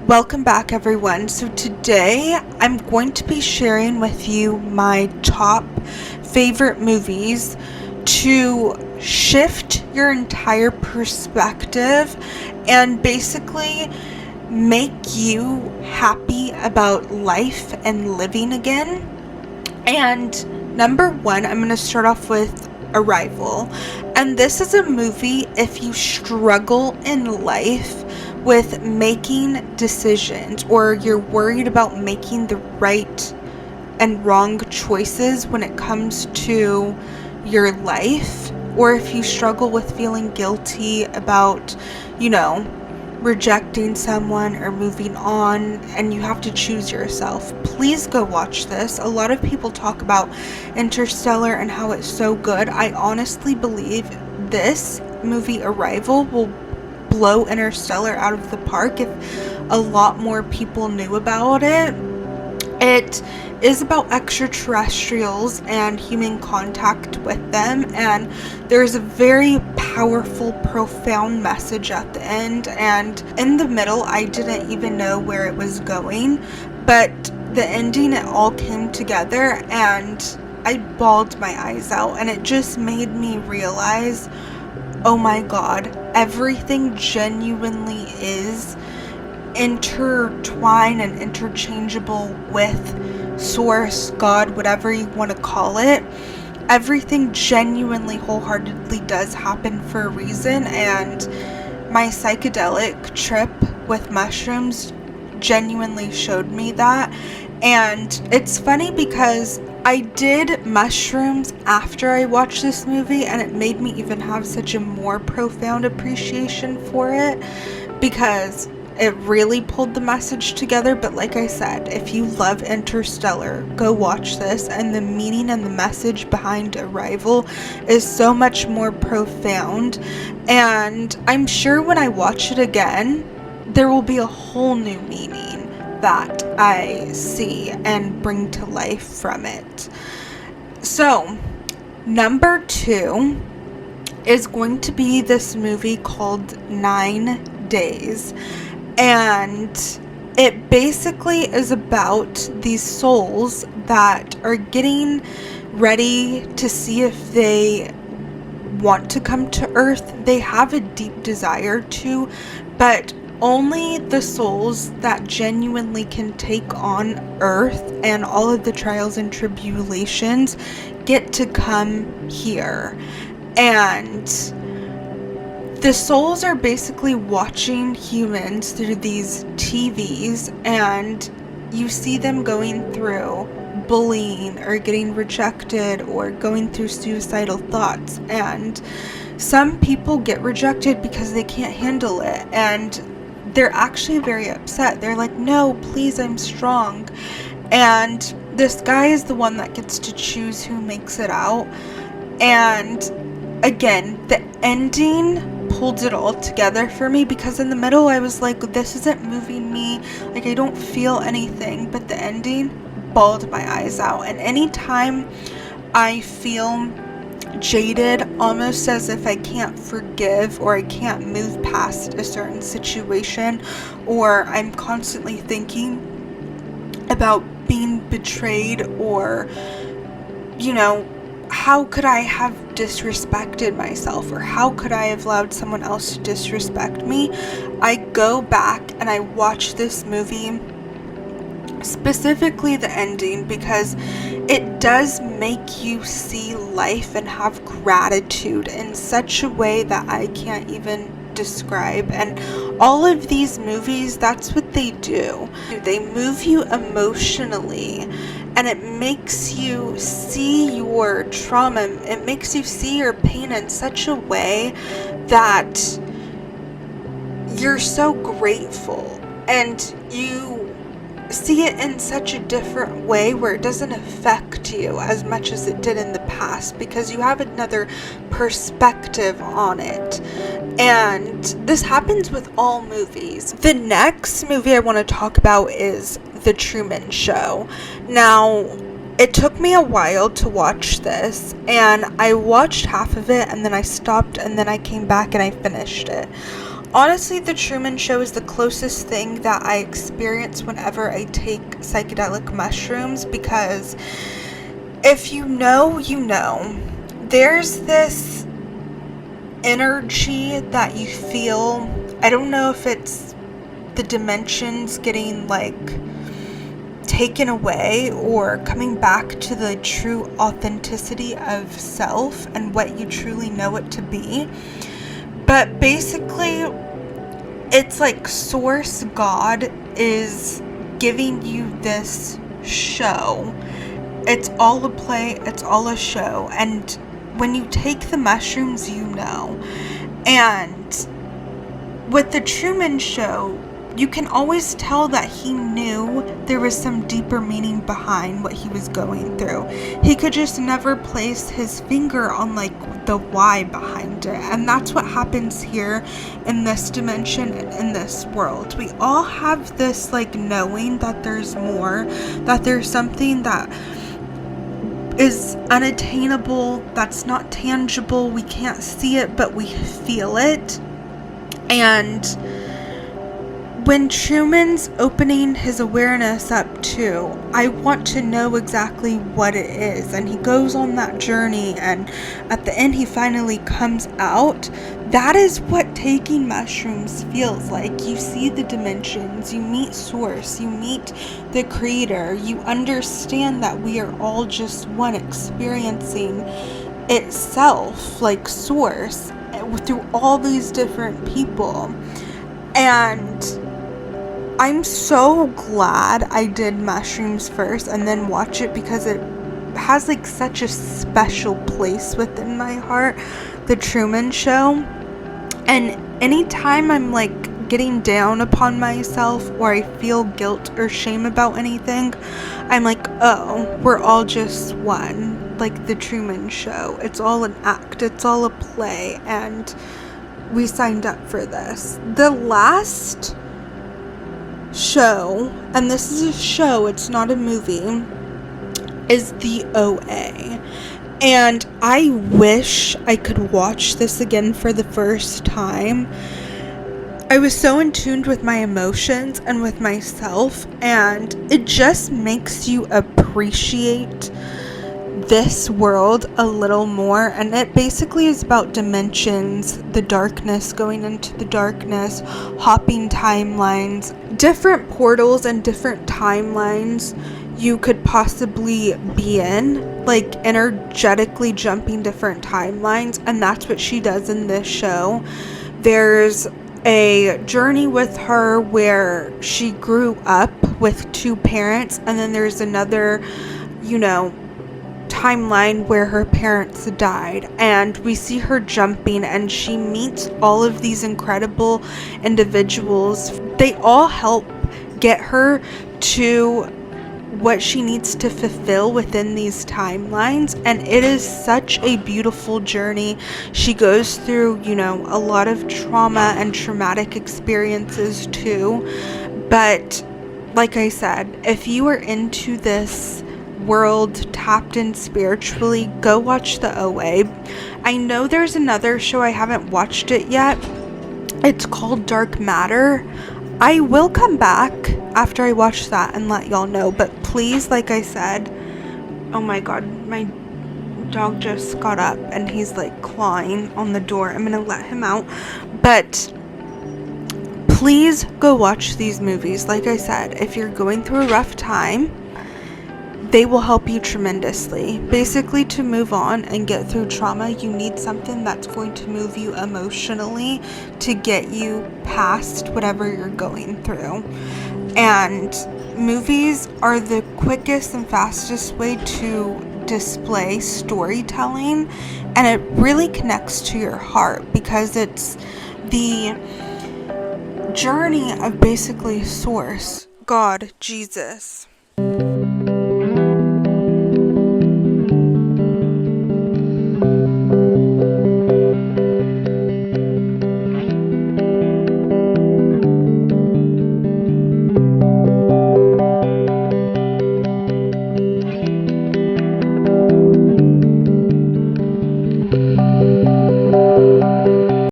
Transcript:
Welcome back, everyone. So today I'm going to be sharing with you my top favorite movies to shift your entire perspective and basically make you happy about life and living again. And number one, I'm going to start off with Arrival. And this is a movie if you struggle in life with making decisions, or you're worried about making the right and wrong choices when it comes to your life, or if you struggle with feeling guilty about, rejecting someone or moving on, and you have to choose yourself, please go watch this. A lot of people talk about Interstellar and how it's so good. I honestly believe this movie, Arrival, will blow Interstellar out of the park if a lot more people knew about it. It is about extraterrestrials and human contact with them, and there's a very powerful, profound message at the end, and in the middle I didn't even know where it was going, but the ending, it all came together and I bawled my eyes out, and it just made me realize, oh my god, everything genuinely is intertwined and interchangeable with Source, God, whatever you want to call it. Everything genuinely, wholeheartedly does happen for a reason, and my psychedelic trip with mushrooms genuinely showed me that. And it's funny because I did mushrooms after I watched this movie, and it made me even have such a more profound appreciation for it because it really pulled the message together. But like I said, if you love Interstellar, go watch this, and the meaning and the message behind Arrival is so much more profound, and I'm sure when I watch it again, there will be a whole new meaning that I see and bring to life from it. So, number two is going to be this movie called 9 Days. And it basically is about these souls that are getting ready to see if they want to come to Earth. They have a deep desire to, but only the souls that genuinely can take on Earth and all of the trials and tribulations get to come here. And the souls are basically watching humans through these TVs, and you see them going through bullying or getting rejected or going through suicidal thoughts. And some people get rejected because they can't handle it, and they're actually very upset. They're like, no, please, I'm strong. And this guy is the one that gets to choose who makes it out. And again, the ending pulled it all together for me, because in the middle I was like, this isn't moving me, like I don't feel anything, but the ending bawled my eyes out. And anytime I feel jaded, almost as if I can't forgive or I can't move past a certain situation, or I'm constantly thinking about being betrayed, or how could I have disrespected myself, or how could I have allowed someone else to disrespect me, I go back and I watch this movie, specifically the ending, because it does make you see life and have gratitude in such a way that I can't even describe. And all of these movies, that's what they do. They move you emotionally, and it makes you see your trauma, it makes you see your pain in such a way that you're so grateful, and you see it in such a different way where it doesn't affect you as much as it did in the past, because you have another perspective on it. And this happens with all movies. The next movie I want to talk about is The Truman Show. Now, it took me a while to watch this, and I watched half of it, and then I stopped, and then I came back and I finished it. Honestly, the Truman Show is the closest thing that I experience whenever I take psychedelic mushrooms, because if you know, you know. There's this energy that you feel. I don't know if it's the dimensions getting like taken away or coming back to the true authenticity of self and what you truly know it to be. But basically, it's like Source God is giving you this show. It's all a play, it's all a show. And when you take the mushrooms, you know. And with the Truman Show, you can always tell that he knew there was some deeper meaning behind what he was going through. He could just never place his finger on like the why behind it. And that's what happens here in this dimension and in this world. We all have this like knowing that there's more, that there's something that is unattainable, that's not tangible, we can't see it, but we feel it. And when Truman's opening his awareness up to, I want to know exactly what it is, and he goes on that journey, and at the end he finally comes out. That is what taking mushrooms feels like. You see the dimensions, you meet Source, you meet the Creator, you understand that we are all just one, experiencing itself like Source through all these different people. And I'm so glad I did mushrooms first and then watch it, because it has like such a special place within my heart, the Truman Show. And anytime I'm like getting down upon myself, or I feel guilt or shame about anything, I'm like, oh, we're all just one, like the Truman Show. It's all an act, it's all a play, and we signed up for this. The last show, and this is a show, it's not a movie, is the OA. And I wish I could watch this again for the first time. I was so in tune with my emotions and with myself, and it just makes you appreciate this world a little more. And it basically is about dimensions, the darkness, going into the darkness, hopping timelines, different portals and different timelines you could possibly be in, like energetically jumping different timelines. And that's what she does in this show. There's a journey with her where she grew up with two parents, and then there's another, timeline where her parents died, and we see her jumping, and she meets all of these incredible individuals. They all help get her to what she needs to fulfill within these timelines, and it is such a beautiful journey. She goes through, a lot of trauma and traumatic experiences too, but like I said, if you are into this world, tapped in spiritually, go watch the OA. I know there's another show, I haven't watched it yet. It's called Dark Matter. I will come back after I watch that and let y'all know, but please, like I said, oh my god, my dog just got up and he's like clawing on the door. I'm gonna let him out, but please go watch these movies. Like I said, if you're going through a rough time, they will help you tremendously. Basically, to move on and get through trauma, you need something that's going to move you emotionally to get you past whatever you're going through. And movies are the quickest and fastest way to display storytelling, and it really connects to your heart, because it's the journey of basically Source, God, Jesus,